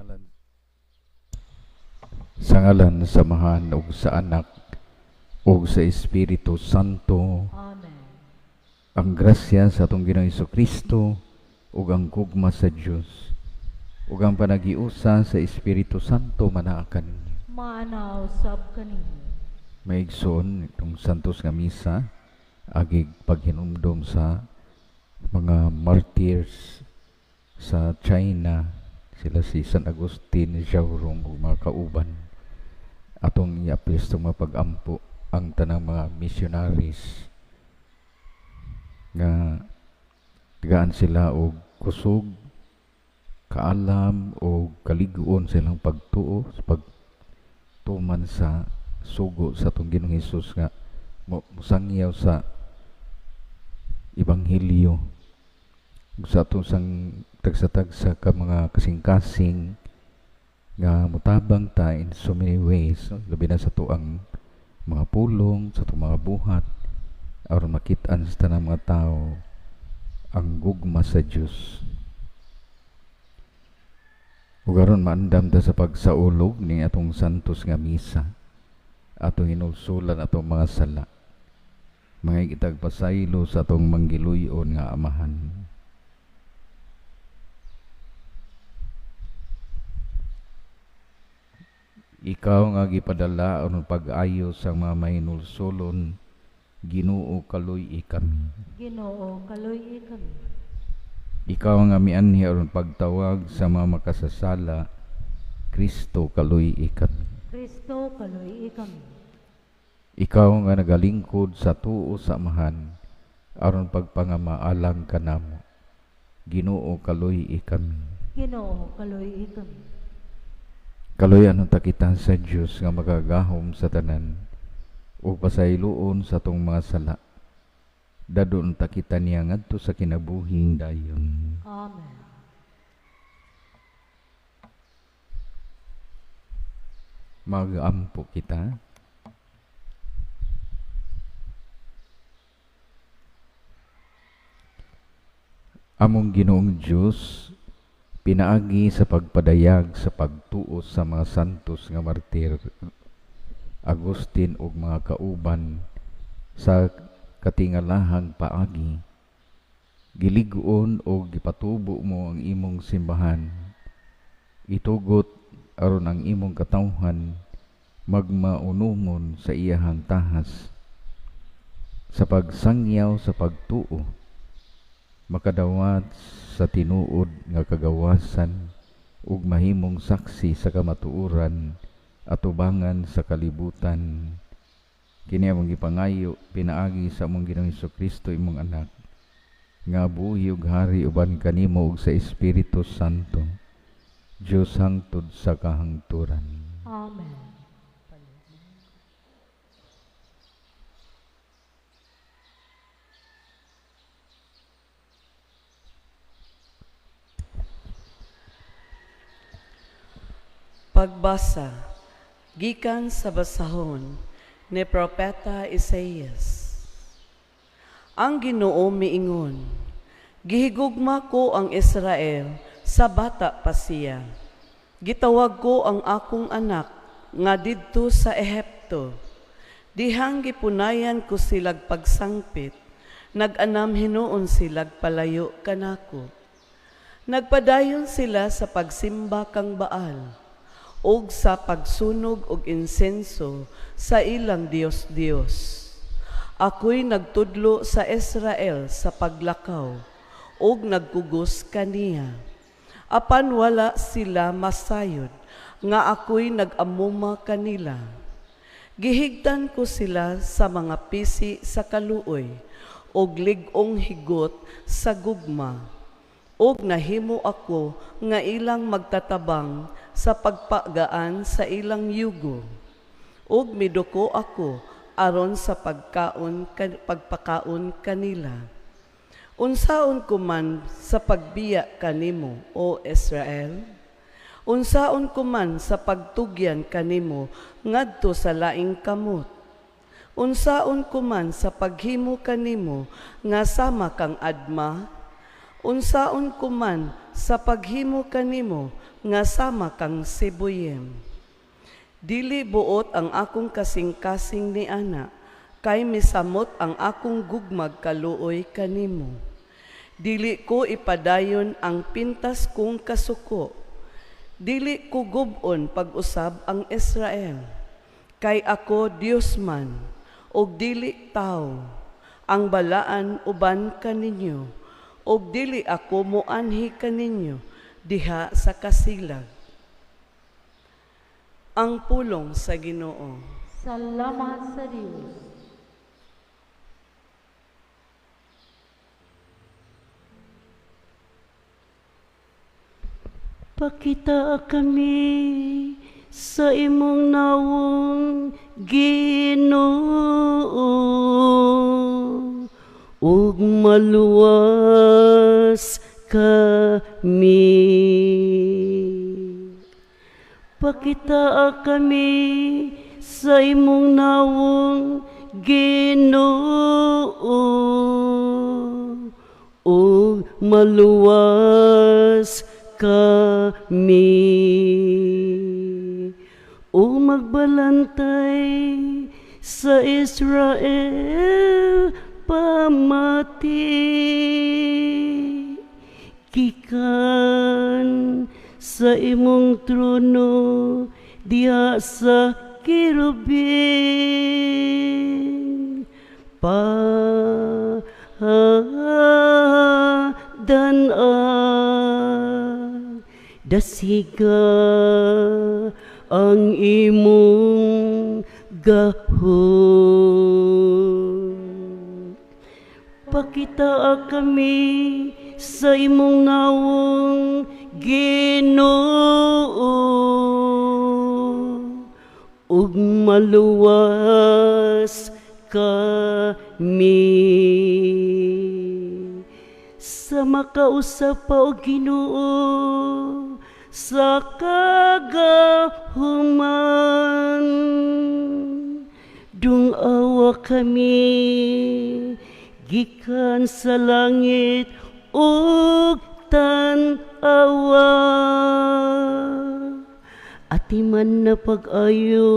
ngalan sa Samahan ug sa Anak ug sa Espiritu Santo. Amen. Ang grasya sa atong Ginoong Hesukristo ug ang gugma sa Dios ug ang panagiusa sa Espiritu Santo manaakan ninyo. Maanaw sab kanimo. Maigsoon itong santos nga misa agig paghinumdom sa mga martyrs sa China, sila si San Agustin, Xiaorong ug mga kauban. Atong iapil sa mga pag-ampo ang tanang mga missionaries nga tigaan sila og kusog, kaalam o kaliguon silang pagtuo sa pagtuman sa sugo sa atong Ginoong Hesus nga musangyaw sa Ebanghelyo sa atong sang tagsa-tagsa ka mga kasing-kasing nga mutabang ta in so many ways, no? Labi na sa tuang mga pulong, sa tuang mga buhat aron makit-an sa tanang mga tao ang gugma sa Dios. Ug aron maandam ta sa pagsaulog ni atong santos nga misa, atong hinulsulan atong mga sala, mga itagpasaylo sa atong manggiluyon nga Amahan. Ikaw nga gipadala aron pag-ayo sa mga mahinulsulon, Ginoo kaluy kami. Ginoo kaluy kami. Ikaw nga mianhi aron pagtawag sa mga makasasala, Kristo kaluy kami. Kristo kaluy kami. Ikaw nga nagalingkod sa tuo sa Amahan aron pagpangamaalang kanamo, Ginoo kaluy kami. Ginoo kaluy kami. Kaluyan ta kita sa Dios nga magagahom sa tanan ug pasayloon sa atong mga sala. Dadon ta kita niya ngadto sa kinabuhing dayon. Amen. Mag-ampo kita. Among Ginoong Dios, pinaagi sa pagpadayag sa pagtuo sa mga santos nga martir Agustin ug mga kauban sa katingalahang paagi, giliguon o gipatubo mo ang imong simbahan, itugot aron ang imong katawhan magmaunumon sa iyahang tahas sa pagsangyaw sa pagtuo, makadawat sa tinuod nga kagawasan ug mahimong saksi sa kamatuoran at ubangan sa kalibutan. Kini among gipangayo pinaagi sa among Ginoong Hesukristo imong Anak, nga buhi ug hari uban kanimo ug sa Espiritu Santo, Dios hangtod sa kahangturan. Amen. Pagbasa gikan sa basahon ni Propeta Isaías. Ang Ginoo miingon, gihigugma ko ang Israel sa bata pa siya. Gitawag ko ang akong anak nga didto sa Ehipto. Dihang gipunayan ko silag pagsangpit, nag-anam hinuon silag palayo kanako. Nagpadayon sila sa pagsimba kang Baal, ug sa pagsunog og insenso sa ilang Dios. Ako'y nagtudlo sa Israel sa paglakaw, ug nagkugos kaniya. Apan wala sila masayod, nga ako'y nag-amuma kanila. Gihigtan ko sila sa mga pisi sa kaluoy, ug lig-ong higot sa gugma. Og nahimo ako nga ilang magtatabang sa pagpagaan sa ilang yugo. Og miduko ako aron sa pagpakaon kanila. Unsaon ko man sa pagbiya kanimo, O Israel? Unsaon ko man sa pagtugyan kanimo ngadto sa laing kamot? Unsaon ko man sa paghimo kanimo nga sama kang adma? Unsaon ko man sa paghimo kanimo nga sama kang sibuyem. Dili buot ang akong kasing-kasing ni ana, kay misamot ang akong gugmag kaluoy kanimo. Dili ko ipadayon ang pintas kong kasuko. Dili ko gubon pag-usab ang Israel. Kay ako Dios man, og dili tao, ang balaan uban kaninyo, og dili ako moanhi kaninyo diha sa kasilag. Ang pulong sa Ginoo. Salamat sa Diyos. Pakita kami sa imong nawong Ginoo, ug maluwas kami. Pakita kami sa imong nawong Ginoo, ug maluwas kami. O magbalantay sa Israel pamati, gikan sa imong trono diha sa kirubin, dasiga ang imong gahon. Pakita kami sa imong nawong Ginoo, ug maluwas kami. Sa makausap pa o Ginoo sa kagahuman, dungawa kami gikan sa langit ug tan-awa. Atiman na pag-ayo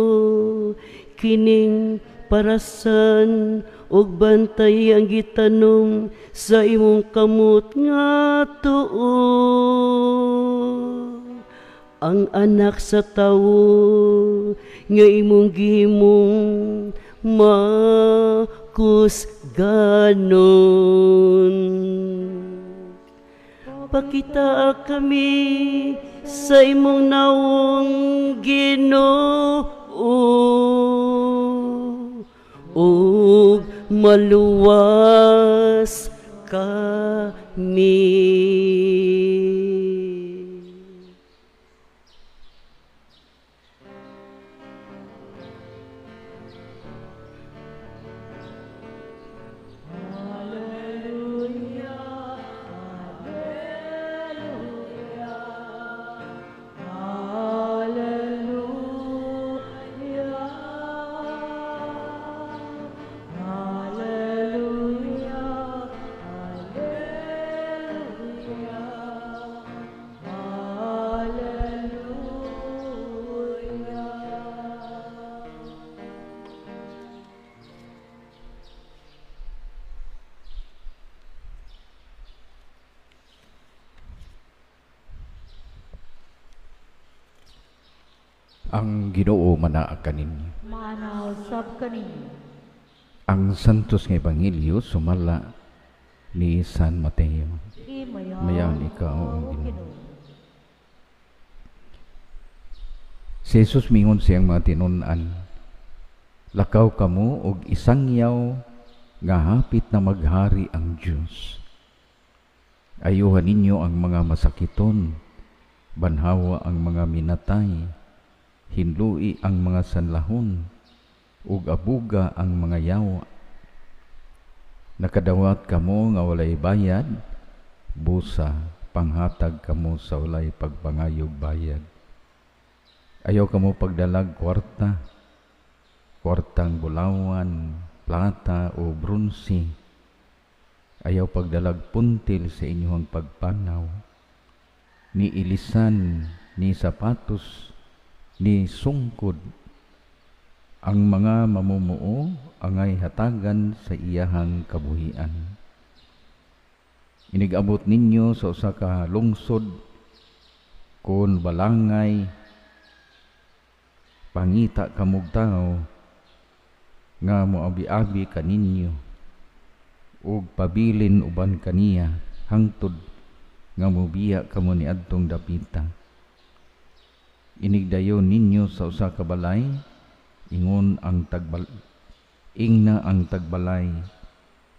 kining parasan ug bantay ang gitanong sa imong kamot nga tuo. Ang anak sa tawo nga imong gihimong makusganon. Pakita kami sa imong nawong Ginoo, ug maluwas kami. Ang Ginoo manaa kaninyo. Manaw sab kaninyo. Ang santos nga ebanghelyo sumala ni San Mateo. Mayan ikaw ang Ginoo. Si Jesus mingon siyang mga tinun-an, lakaw kamo og isangyaw nga hapit na maghari ang Dios. Ayuhan ninyo ang mga masakiton, banhawa ang mga minatay, hinlui ang mga sanlahon, ug abuga ang mga yawa. Nakadawat kamo nga walay bayad, busa panghatag kamo sa walay pagpangayog bayad. Ayaw kamo pagdalag kwartang bulawan, plata o bronse. Ayaw pagdalag puntil sa inyong pagpanaw. ni ilisan, ni sapatos, ni sungkod, ang mga mamumuo angay hatagan sa iyahang kabuhian. Inigabot ninyo sa usa ka lungsod kon balangay pangita kamug tao nga moabi-abi kaninyo ug pabilin uban kaniya hangtod nga mobiya kamo niadtong dapita. Inigdayon ninyo sa usa ka balay, ingna ang tagbalay,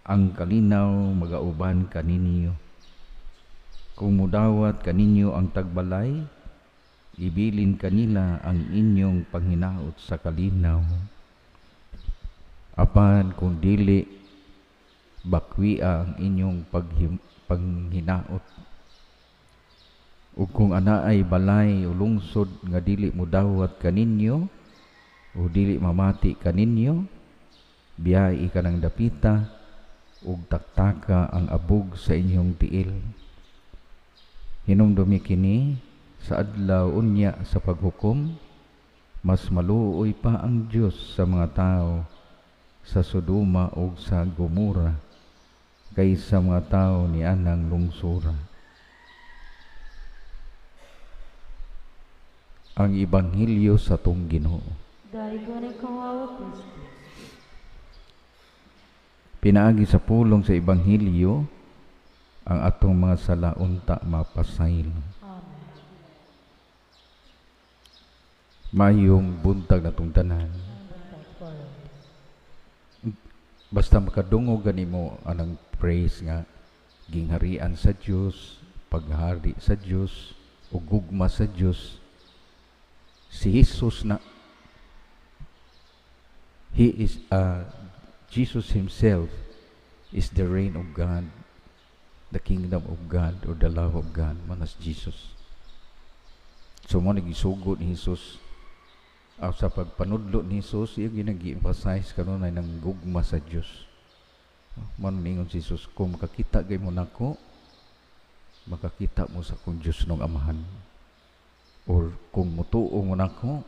ang kalinaw magauban kaninyo. Kung mudawat kaninyo ang tagbalay, ibilin kanila ang inyong panghinaot sa kalinaw. Apan kung dili, bakwia ang inyong panghinaot. Ug kung ana ay balay o lungsod nga dili mudawat kaninyo o dili mamati kaninyo, biyai ka ng dapita ug taktaka ang abog sa inyong tiil. Hinumdumi kini sa adlaw unya sa paghukom, mas maluoy pa ang Dios sa mga tao sa Sodoma ug sa Gomora kaysa mga tao ni anang lungsura. Ang Ebanghelyo sa atong Ginoo. Daigo ni kawawa Kristo. Pinaagi sa pulong sa Ebanghelyo ang atong mga salaunta mapasaylo. Amen. Mayong buntag natong tanan. Basta makadungog ganimo anang praise nga gingharian sa Dios, paghari sa Dios, ug gugma sa Dios. Si Jesus na Jesus himself is the reign of God, the kingdom of God, or the love of God, manas Jesus. So mo nagisugod ni Jesus sa pagpanudlo ni Jesus, iya ginagi-emphasize kanon ay nang gugma sa Dios. Man ningon si Jesus, kung makakita gay mo nako, makakita mo sa kung Dios nung amahan. Or kung mutuo mo nako,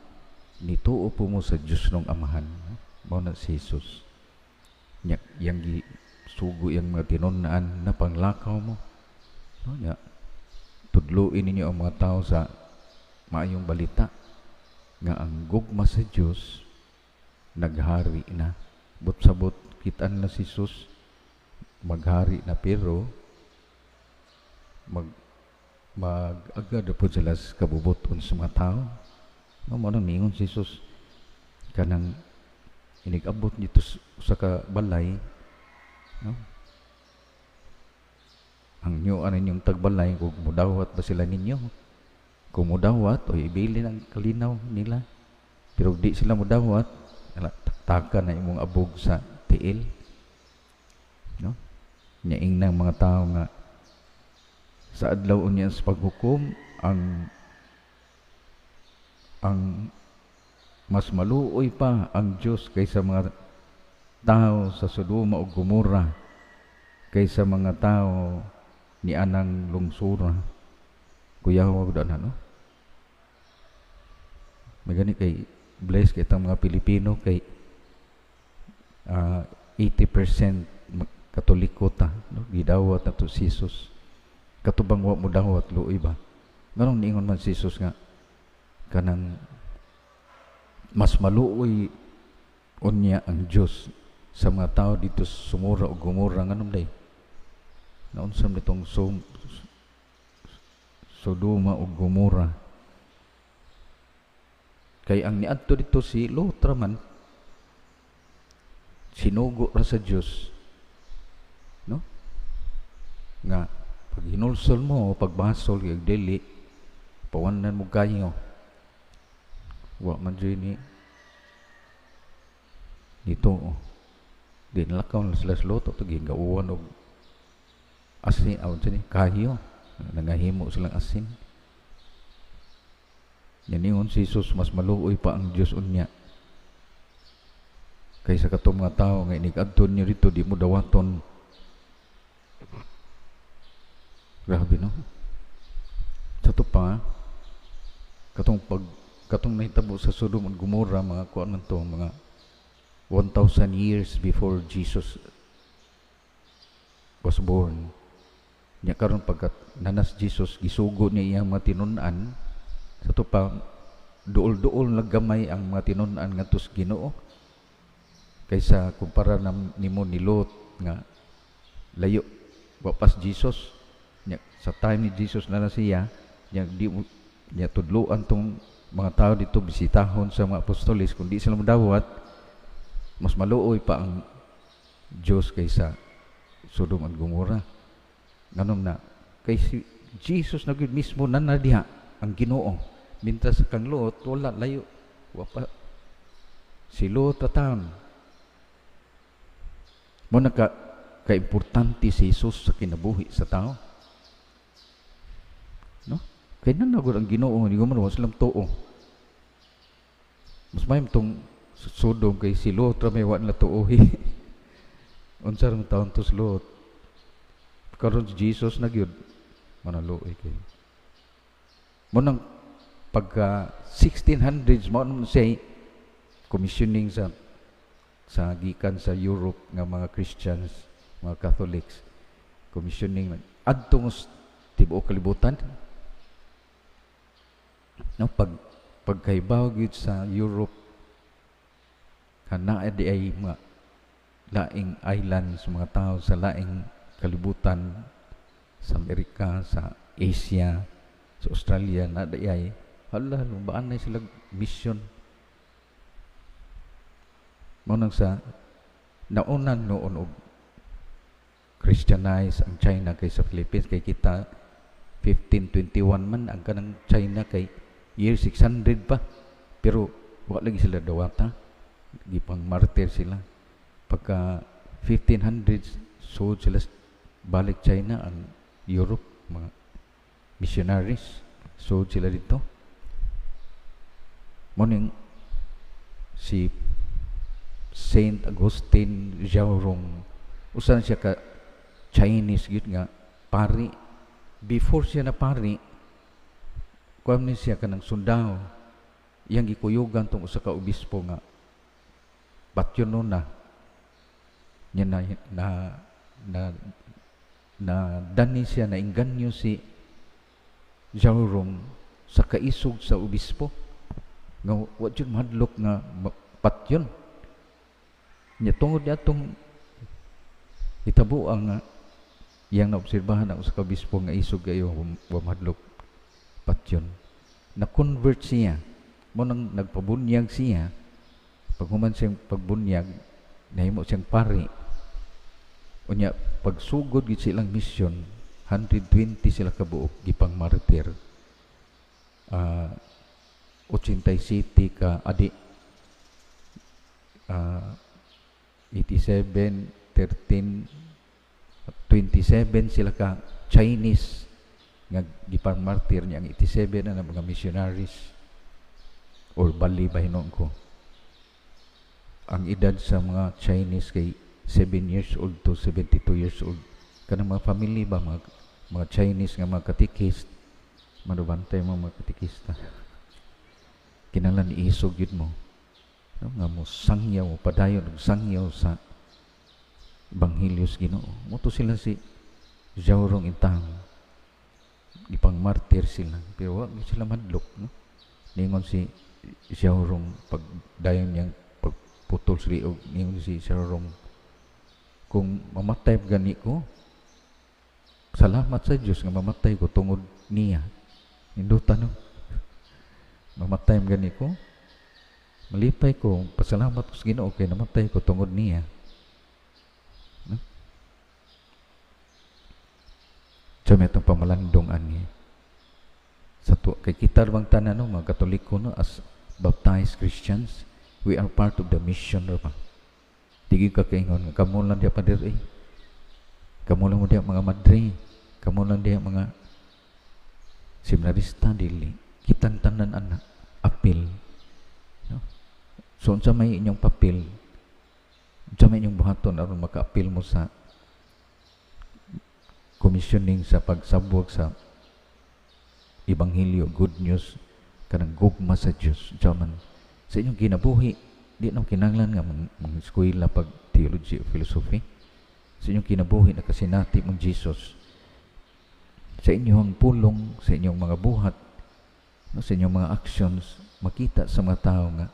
nituo po mo sa Dios nung amahan. Mao na si Jesus. Yang sugo yang mga tinun-an na panglakaw mo. No nya. Tudluin ninyo ang mga tao sa maayong balita nga ang gugma sa Dios naghari na. But-sabot kitaan na si Jesus maghari na, pero mag-agad po sila sa kabubuton sa mga tao. No, mo nang ningon si Jesus kanang inigabot dito sa kabalay, no? Ang nyo ano ninyong tagbalay, kung mudawat ba sila ninyo? Kung mudawat, o ibili ng kalinaw nila. Pero di sila mudawat, taka na imong abog sa tiil. No? Nyaing ng mga tao nga sa adlaw unya sa paghukom, ang mas maluoy pa ang Dios kaysa mga tao sa Sodoma ug Gomora, kaysa mga tao ni anang lungsura. Kuya wag na, no? May gani kay bless kay itang mga Pilipino kay 80% Katoliko ta, no? Gidawat na to si Jesus. Katubang wa mo dawat luoy ba? Nganong niingon man si Jesus nga kanang mas maluoy unya ang Dios sa mga tao dito sa Sumura o Gomora. Nganong day? Naunsam nitong Sodoma o Gomora. Kay ang niadto dito si Lot man, sinugo ra sa Dios, no? Nga pag hinulsol mo, pagbasol kay dili, pawanan mo kayo. Wa man dyan ni dito, di nalakaw na sila sa Lot, ito gingauwan o asin, kayo, nangahimo silang asin. Yan yun, si Jesus mas maluoy pa ang Diyos unya kaysa katong mga tao nga inigadton nyo rito, di mo dawaton. Grabe, no? Sa to pa katong nahitabo sa Sodom ug Gomorrah, mga kuan man to, mga 1,000 years before Jesus was born. Nya karon pagkat nanas Jesus, gisugo niya iyang mga tinun-an, sa to pa duol-duol naggamay ang mga tinun-an ngadto sa Ginoo, kaysa kumpara nimo ni Lot nga layo wapas Jesus. Nya sa time ni Jesus na siya, nya tudloan tong mga tao dito bisitahon sa mga apostoles, kundi sila madawat, mas maluoy pa ang Diyos kaysa Sodom at Gomorrah. Nganom na kay si Jesus na gyud mismo nanadiha ang Ginoo, mintas kang Lot wala layo wapa si Lot tatam mo ka-importante si Jesus sa kinabuhi sa tao, no? Kay nanagod ang Ginoo, hindi ko man silang tuo. Mas mayam tong Sodom kay si Lot ra may wa na tuohi. Unsa rang taon to si Lot? Karon si Jesus na gyud manaluoy kay. Mo nang pagka 1600s mo nang say commissioning sa gikan sa Europe nga mga Christians, mga Catholics, commissioning adtong tibuok kalibutan. No, pagkaibaw gyud sa Europe kana di ay mga laing islands, mga tao sa laing kalibutan, sa Amerika, sa Asia, sa Australia, na di ay hala lumbaan na sila mission. Manang sa naunan noon og Christianize ang China kaysa Philippines, kay kita 1521 man ang kanang China, kay year 600 pa, pero wala lagi sila dawata, gipang martyr sila. Pagka 1500s so sila balik China, ang Europe mga missionaries so sila dito. Morning si Saint Augustine Zhaorong, usan siya ka Chinese gid nga pari. Before siya na pari, kuam ni siya kanang sundao, iyang gikuyugan tong usa ka obispo nga patyon no na niya na dani siya, na inganyo si Zhaorong sa kaisog sa obispo nga wa jud mahadlok nga patyon niya tungod atong itabo ang iyang naobserbahan ang usa ka obispo nga isog kayo wa mahadlok patyon. Na-convert siya, mo nang nagpabunyag siya. Pag human siyang pagbunyag, nahimo siyang pari. Unya, pagsugod gid silang mission, 120 sila kabuok, gipang martyr. 87 ka adi. 87, 13, 27 sila ka Chinese nga gipang martyr niya. Ang 87 na mga missionaries or bali bahinon ko. Ang edad sa mga Chinese kay 7 years old to 72 years old. Kanang mga family ba, mga Chinese nga mga katikist, manubantay mga katikista. Kinahanglan iisog yun mo, no? Nga mo sangyaw, padayon og sangyaw sa Ebanghelyo sa Ginoo. Moto sila si Zhaorong intang, ipang martyr sila, pero wag sila madlok, no? Ningon si Zhaorong pagdayon niyang pagputol sa liog, ningon si Zhaorong, kung mamatay gani ko, salamat sa Diyos nga mamatay ko tungod niya. Indutan, no? Mamatay gani ko, malipay ko, pasalamat ko sa Ginoo kay namatay ko tungod niya. No? So may itong pamalandong ani. Kay kita bang tanan, no, mga Katoliko, no, as baptized Christians, we are part of the mission, no, pa. Tigi ka kaingon, kamo lang diya pader, kamo lang mo diya mga madre, kamo lang diya mga seminarista, dili. Kitang tanan anak, apil. No? So, unsa may inyong papel, unsa may inyong buhaton aron maka-apil mo sa commissioning sa pagsabwag sa Ebanghelyo, good news, kanang gugma sa Dios. Jaman sa inyong kinabuhi, di na kinanglan nga mga eskwela pag theology o philosophy. Sa inyong kinabuhi na kasinati mong Jesus. Sa inyong pulong, sa inyong mga buhat, no, sa inyong mga actions, makita sa mga tao nga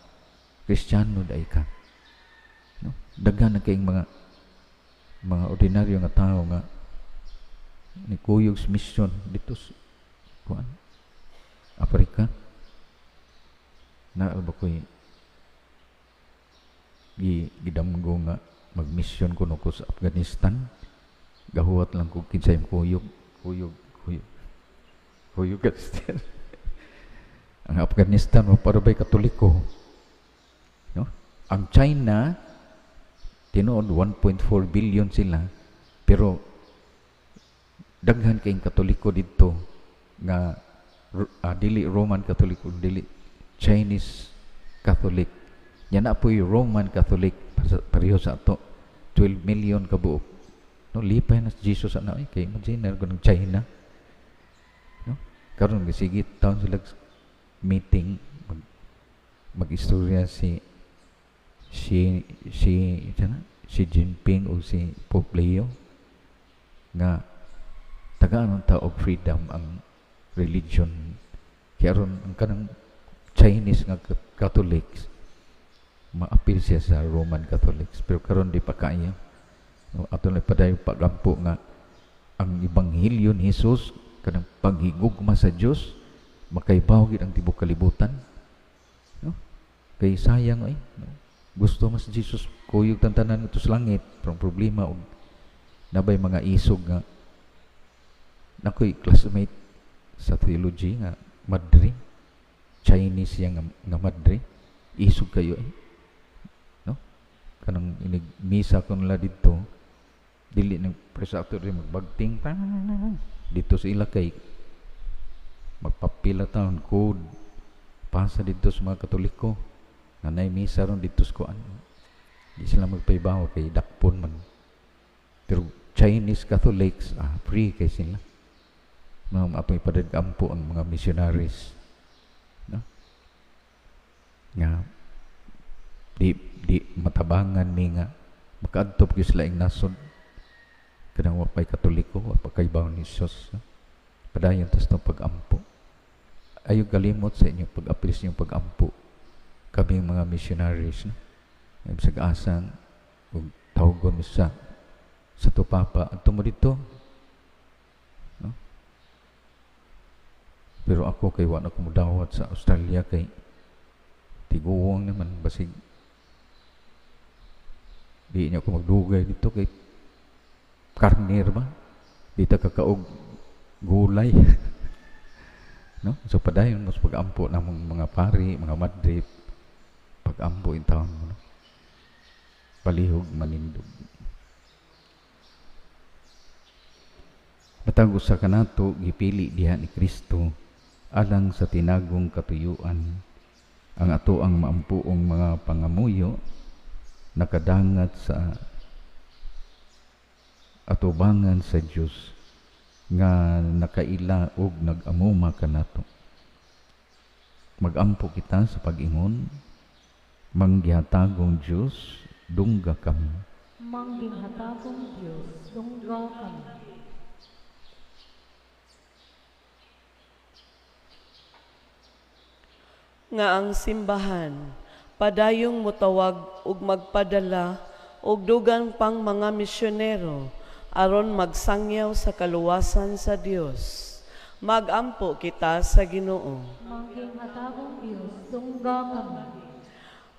Kristiyano day ka. No? Daghan na kayong mga ordinaryo nga tao nga ni kuyog sa mission dito sa Africa. Na ba ko'y gidamgo nga mag-mission ko sa Afghanistan. Gahuwat lang ko kinsay kuyog Christian. Ang Afghanistan mo para ba'y Katoliko. No? Ang China, tinuod 1.4 billion sila, pero daghan kayong Katoliko dito nga dili Roman Katoliko, dili Chinese Catholic. Yan na po yung Roman Catholic pareho sa ato 12 million kabuok. No, lipay na si Jesus ana kay imagine ko ng China. No? Karon gisigit taon sila meeting mag-istorya si Jinping o si Pope Leo nga tagaan ng tao of freedom ang religion. Kaya ron ang kanang Chinese nga Catholics ma-appeal siya sa Roman Catholics, pero karon di pa kaya. No, ato na padayon pagampo nga ang Ebanghelyo ni Jesus kanang paghigugma sa Dios makaibaw gid ang tibuok kalibutan. No? Kay sayang ay no? Gusto mas Jesus kuyog tantanan ito sa langit, pero problema og nabay mga isog nga nakoy classmate sa theology nga Madre, Chinese yang nga Madre, isog kayo no? Kanang inig misa ko nila dito dili ng presator rin magbagting dito sa ila kay magpapila taon code pasa dito sa mga Katoliko nanay misa ron dito sa kuan di sila magpaibaw kay dakpon man, pero Chinese Catholics free kay sila mga apoy padagkampo ang mga missionaries no? Nga di matabangan ni nga makaadtop gyud sila ing nasod kanang wapay Katoliko wapay kaibaw ni Jesus no? Padayon tas no pag-ampo ayo kalimot sa inyo pag-apil sa inyong pag-ampo kami mga missionaries no? Sa asang ug tawgon mi sa tupapa adto mo dito no? Pero ako kay wa na ko modawat sa Australia kay tiguwang naman basig di niya ko magdugay dito kay karnir ba dito kakaog gulay no? So padayon mas pag-ampo namong mga pari mga madre pag-ampo in taon mo no? Palihog manindog matag usa kanato gipili diha ni Kristo alang sa tinagong katuyuan ang ato ang maampuong mga pangamuyo nakadangat sa atubangan sa Dios nga nakaila og nag-amuma kanato. Magampo kita sa pag-ingon manggihatagong Dios dungga kami. Manggihatagong Diyos, dungga kami. Nga ang simbahan padayong mutawag ug magpadala og dugang pang mga misyonero aron magsangyaw sa kaluwasan sa Dios. Magampo kita sa Ginoo. Manggihatagong Diyos, dungga kami.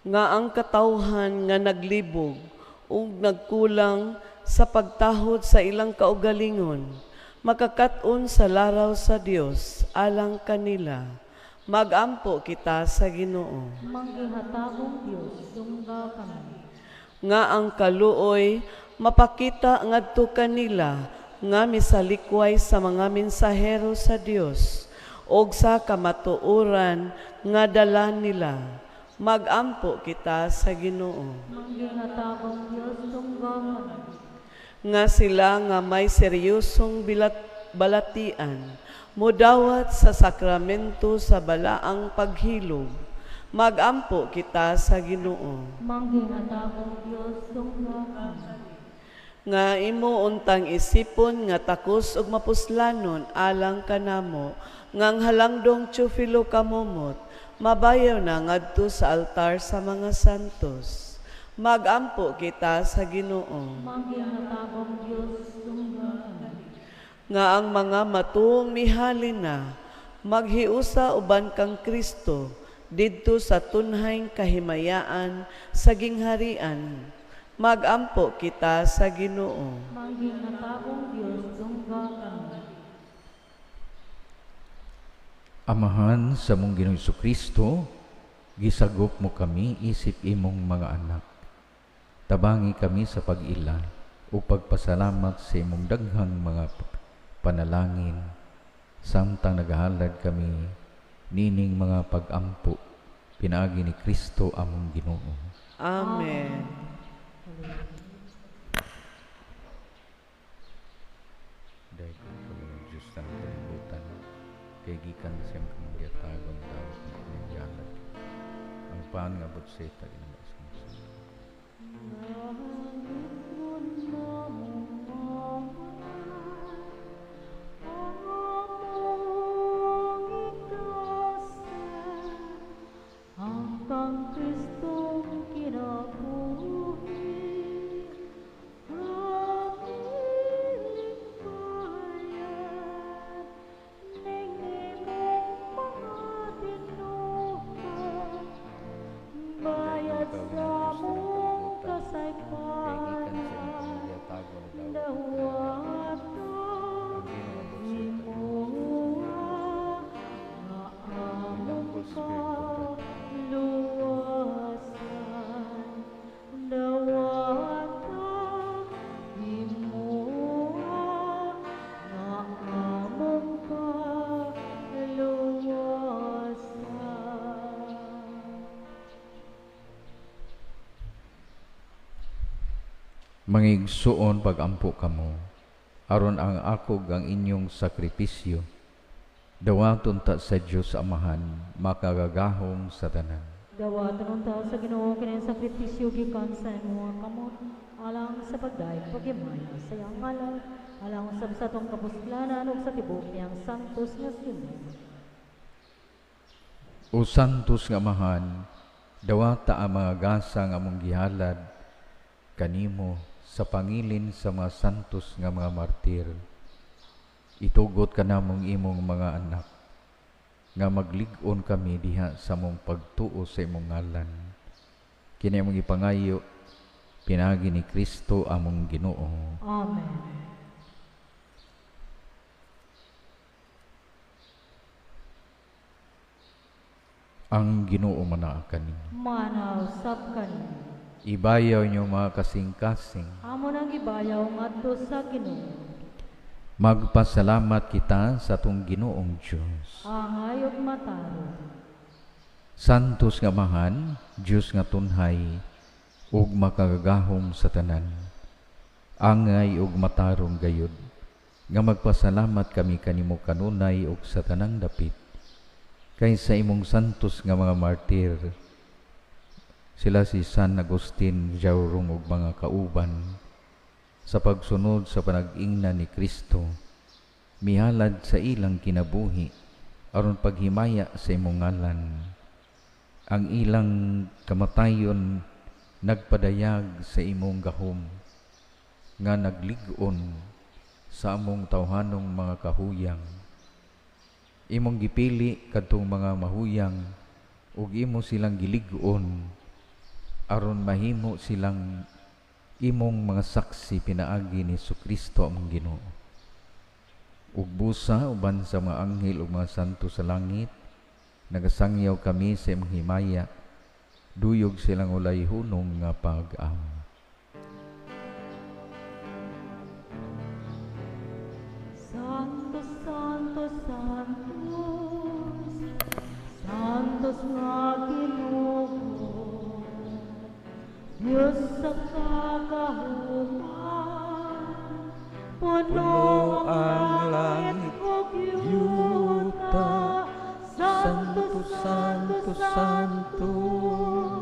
Nga ang katawhan nga naglibog ug nagkulang sa pagtahod sa ilang kaugalingon makakat-on sa laraw sa Dios alang kanila. Magampo kita sa Ginoo. Manggihatagong Diyos, dungga kami. Nga ang kaluoy mapakita ngadto kanila nga misalikway sa mga mensahero sa Dios og sa kamatuoran nga dala nila. Magampo kita sa Ginoo. Manggihatagong Diyos, dungga kami. Nga sila nga may seryosong balatian Mudawat sa sakramento sa balaang paghilog, magampo kita sa Ginoo. Mangging hatabong Diyos, tungga kami. Nga imo untang isipon nga takos ug mapuslanon alang kanamo, ngang halangdong Teofilo kamumot, mabayaw na ngadto sa altar sa mga santos. Magampo kita sa Ginoo. Mangging hatabong Diyos, tungga kami. Nga ang mga matuong mihalin na, maghiusa uban kang Kristo, didto sa tunhayng kahimayaan sa gingharian. Magampo kita sa Ginoo. Mangging hatabong Diyos, tungga kami. Amahan sa mong Ginoong Kristo, gisagop mo kami isip imong mga anak. Tabangi kami sa pag-ila o pagpasalamat sa imong daghang mga panalangin, samtang nagahalad kami nining mga pag-ampo, pinaagi ni Kristo among Ginoo. Amen. Dahil kung mga Diyos na kalibutan, kay gikan sa iyong kamangyatagon dawat ng pinagyalag. Ang pangabot sa ita inamas mo sa Hanggang Kristong kinabuhi, aming bayan, ning imong mga tinugan, bayad sa mong kasaypanan, dawatan imuha, nga among kaluwasan, dawatan imuha, nga among kaluwasan. Mangigsuon pag-ampo kamo, aron ang akog ang inyong sakripisyo, dawaton ta sa Diyos Amahan, makagagahom sa tanan. Dawatan unta sa Ginoo kini sakripisyo gikan sa imong kamot, alang sa pagdayeg paghimaya sa iyang ngalan, alang sa satong kapuslanan ug sa tibuok niyang santos nga silid. O santos nga Amahan, dawata ang mga gasa nga mong gihalad kanimo sa pangilin sa mga santos nga mga martir. Itugot ka namong imong mga anak, nga maglig-on kami diha sa mong pagtuo sa imong ngalan. Kini among ipangayo, pinagi ni Kristo among Ginoo. Amen. Ang Ginoo manaakan ninyo. Manaw sab kani. Ibayaw niyo mga kasing-kasing. Amo nang gibayaw ngadto sa Ginoo. Magpasalamat kita sa atong Ginoong Diyos. Angay ug mataro. Santos nga Amahan, Diyos nga tunhay, ug makagagahom sa tanan. Angay ug matarong gayud, nga magpasalamat kami kanimo kanunay ug sa tanang dapit. Kay sa imong santos nga mga martir, sila si San Agustin, Jaurong ug mga kauban, sa pagsunod sa panag-ingna ni Kristo, mihalad sa ilang kinabuhi, aron paghimaya sa imong ngalan. Ang ilang kamatayon nagpadayag sa imong gahom, nga naglig-on sa among tawhanong mga kahuyang. Imong gipili kadtong mga mahuyang, ug imo silang gilig-on, aron mahimo silang imong mga saksi pinaagi ni Kristo among Ginoo. Ug busa uban sa mga anghel ug mga santo sa langit, nagasangyaw kami sa imong himaya, duyog silang ulay hunong nga pag-amo. Santos, Santos, Santos, Santos nga Ginoo, Diyos sa kagahuman, puno ang langit ug yuta. Santos, Santos,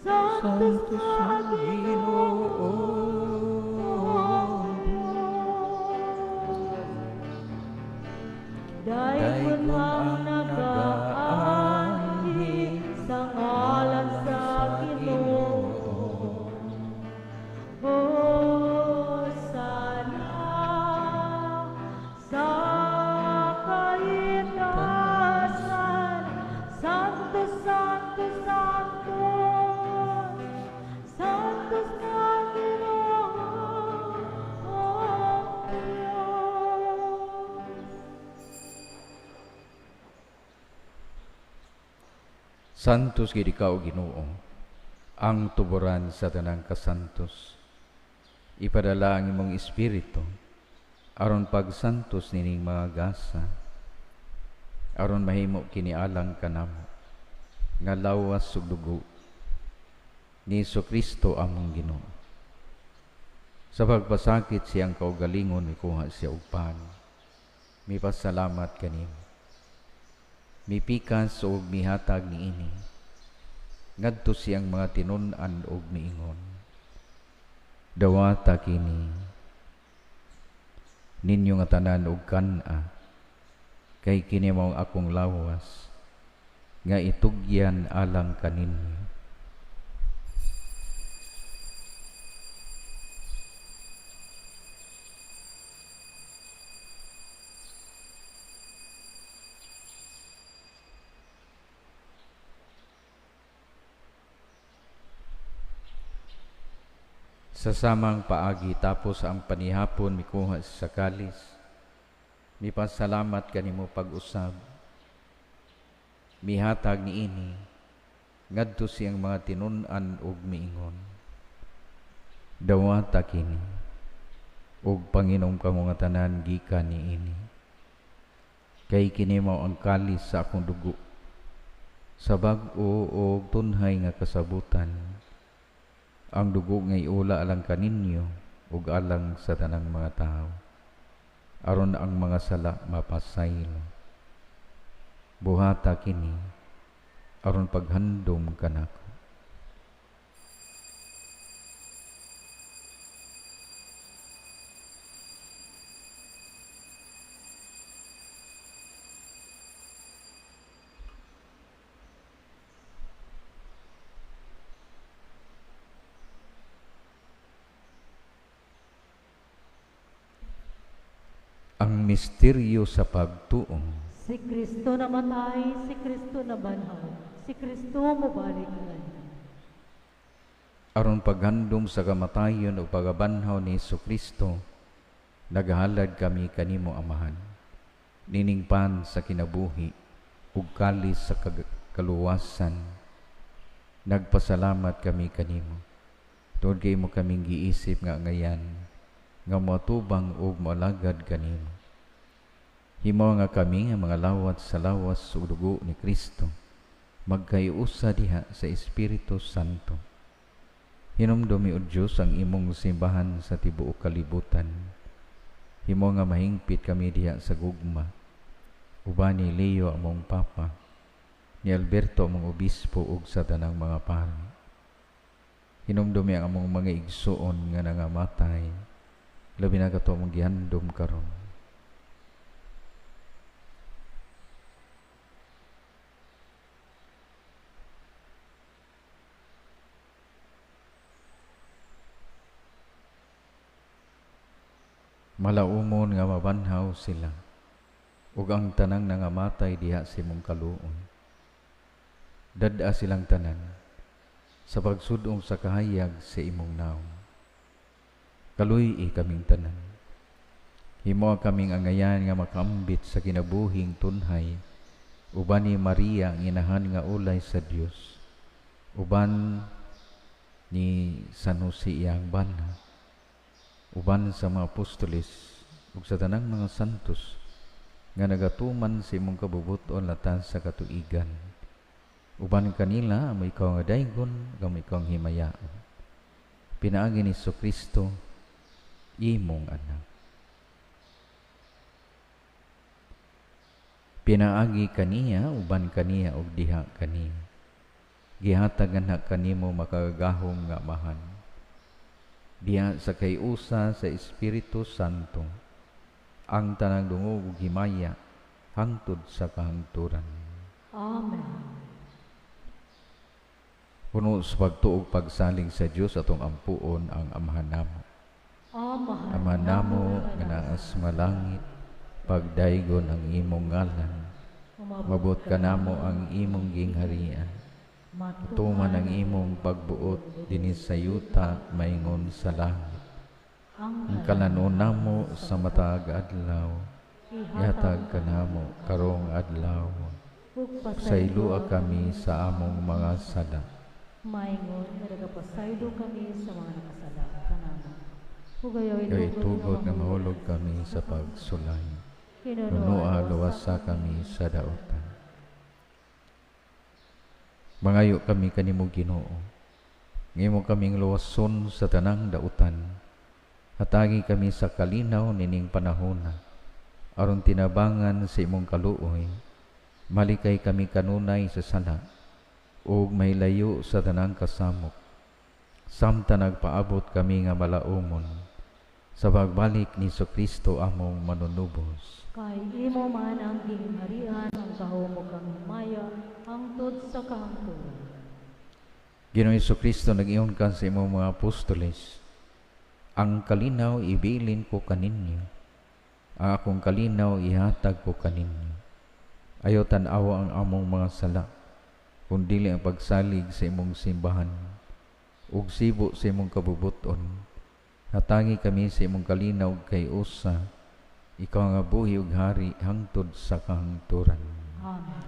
Santos ang Ginoo. Daigon ang nagaanhi sa ngalan sa Ginoo. Hosana sa kaitasan. Santos, Santos, Santos, Santos na Ginoo ang Diyos. Santos gid ikaw, Ginoo, ang tuburan sa tanang kasantos. Ipadala ang imong espiritu aron pagsantos nining mga gasa, aron mahimo kinialang kanamo nga lawas ug dugo ni Kristo among Ginoo. Sa pagpasakit siyang kaugalingon mikuha siya og pan. Mipasalamat kanimo. Mipikas og mihatag niini ngadto siyang mga tinun-an og miingon. Dawata kini ninyo nga tanan og kan-a, kay kini mao akong lawas nga itugyan alang kaninyo. Sa samang paagi tapos ang panihapon mikuha sa kalis, mipasalamat kanimo pag-usab. Mihatag niini ngadto siyang mga tinun-an og miingon. Dawata kini og Panginom kamo nga tanan gikan niini. Kay kini mao ang kalis sa akong dugo, sa bag-o og tunhay nga kasabutan. Ang dugo nga iula alang kaninyo ug alang sa tanang mga tao, aron ang mga sala mapasaylo. Buhata kini aron paghandom kanako. Ang misteryo sa pagtuong. Si Kristo namatay, si Kristo nabanhaw, si Kristo mubalik ngayon. Aron paghandom sa kamatayon o pagabanhaw ni Kristo, naghalad kami kanimo Amahan. Nining pan sa kinabuhi ug kalis sa kaluwasan. Nagpasalamat kami kanimo. Tungod kay mo kaming giisip nga ngayan, nga moatubang ug moalagad kanimo. Himo nga kami nga mga lawat sa lawas ug dugo ni Kristo, magkayusa diha sa Espiritu Santo. Hinumdumi o Diyos ang imong simbahan sa tibuok kalibutan. Himo nga mahingpit kami diha sa gugma. Uban ni Leo among Papa, ni Alberto among Obispo ug sa tanang mga pari. Hinumdumi ang among mga igsuon nga nangamatay, labi na kato mong gihandom karon. Malaumon nga mabanhaw sila, ug ang tanang nangamatay diha sa imong kaluon. Dad-a silang tanan sa pagsudong sa kahayag sa imong naong. Kaluy kaming tanan. Himo kaming angayan nga makambit sa kinabuhing tunhay, uban ni Maria ang inahan nga ulay sa Dios, uban ni San Jose iyang bana, uban sa mga apostoles ug sa tanang mga santos nga nagatuman sa imong kabubuton latas sa katuigan. Uban kanila mo ikaw nga daygon, mo ikaw nga himayaon. Pinaagi ni Kristo imong anak. Pinaagi kaniya uban kaniya og diha kaniya. Gihatagan na kanimo makagahom nga amahan. Diha sa kayusa sa Espiritu Santo, ang tanang dungog ug himaya hangtod sa kahangturan. Amen. Puno sa pagtuog pagsalig sa Dios atong ampuon ang amahan namo. Amahan namo nga naas malangit, pagdaygon ang imong ngalan. Mabot ka namo ang imong gingharian. Tuman ang imong pagbuot dinis sa yuta maingon sa langit. Ang kalanon namo sa matag adlaw, ihatag ka namo karong adlaw. Sailua kami sa among mga sala. Maingon nga nagapasaylo kami sa mga nakasala kanamo. Hugayoy Tugot nga mahulog kami sa pagsulay. Nunua luwasa kami sa daotan. Mangayo kami kanimo Ginoo. Ngimo kaming luwason sa tanang dautan. Hatagi kami sa kalinaw nining panahona. Aron tinabangan sa imong kaluoy. Malikay kami kanunay sa sala. Ug may layo sa tanang kasamok. Samtang nagpaabot kami nga malaumon sa pagbalik ni Kristo among manunubos. Kay imo man ang gingharian, ang kahumog kang himaya, hangtod sa kahangturan. Ginoong Kristo, nag-iyon ka sa imong mga apostoles. Ang kalinaw ibilin ko kaninyo. Ang akong kalinaw ihatag ko kaninyo. Ayaw tanawa ang among mga sala, kundili ang pagsalig sa imong simbahan, ug sibo sa imong kabubuton. Hatangi kami sa imong kalinaw kay usa, ikaw nga buhi ug hari hangtod sa kahangturan. Amen.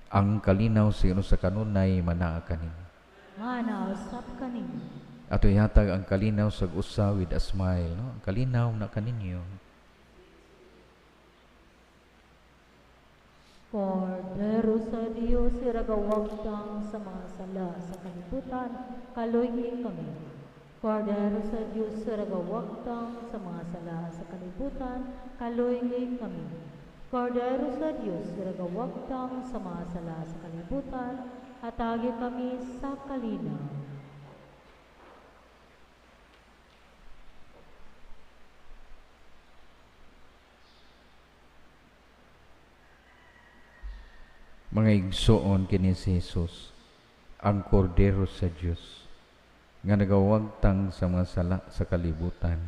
Ang kalinaw sino sa kanunay manaa kanin. Manausap kaninyo. Ato ihatag ang kalinaw sa usa with a smile, no? Ang kalinaw na kaninyo. Kordero sa Diyos, iragawagtang sa mga sala sa kalibutan, kaluy kami. Kordero sa Diyos, iragawagtang sa mga sala sa kalibutan, kaluy kami. Kordero sa Diyos, iragawagtang sa mga sala sa kalibutan, hatagi kami sa kalinaw. Mga igsoon kini si Jesus, ang kordero sa Dios nga nagawagtang sa mga sala sa kalibutan.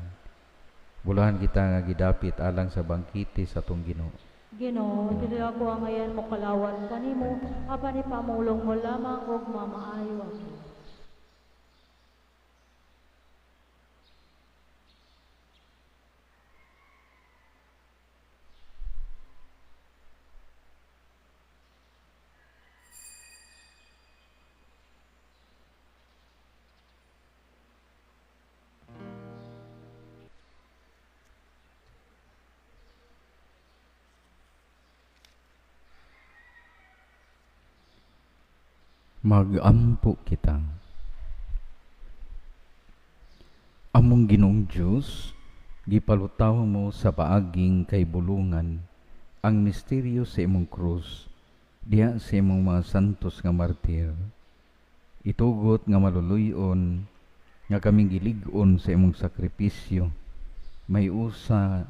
Bulahan kita nga gidapit alang sa bangkite sa atong Ginoo. Ginoo, dili ako ang ayan mo kalawan kanimo, apan ipamulong mo lamang og mamaayo ako. Magampo kita. Among Ginoong Diyos, gipalutaw mo sa paaging kay bulungan ang misteryo sa imong krus, diha sa imong mga santos nga martir. Itugot nga maluluyon nga kaming gilig-on sa imong sakripisyo, may usa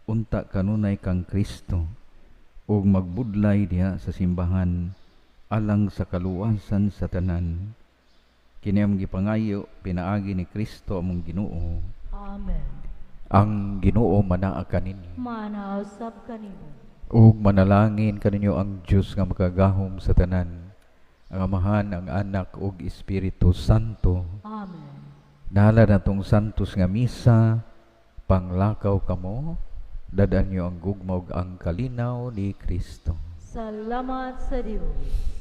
unta kanunay kang Kristo, ug magbudlay diha sa simbahan alang sa kaluwasan sa tanan. Kini ang gipangayo pinaagi ni Kristo among Ginoo. Amen. Ang Ginoo manaa kaninyo. Manausap kanimo. Ug manalangin kaninyo ang Dios nga makagahom sa tanan, ang Amahan, ang Anak ug Espiritu Santo. Amen. Nahala natong santos nga misa, panglakaw kamo, dadan nyo ang gugma ug ang kalinaw ni Kristo. Salamat sa Diyos.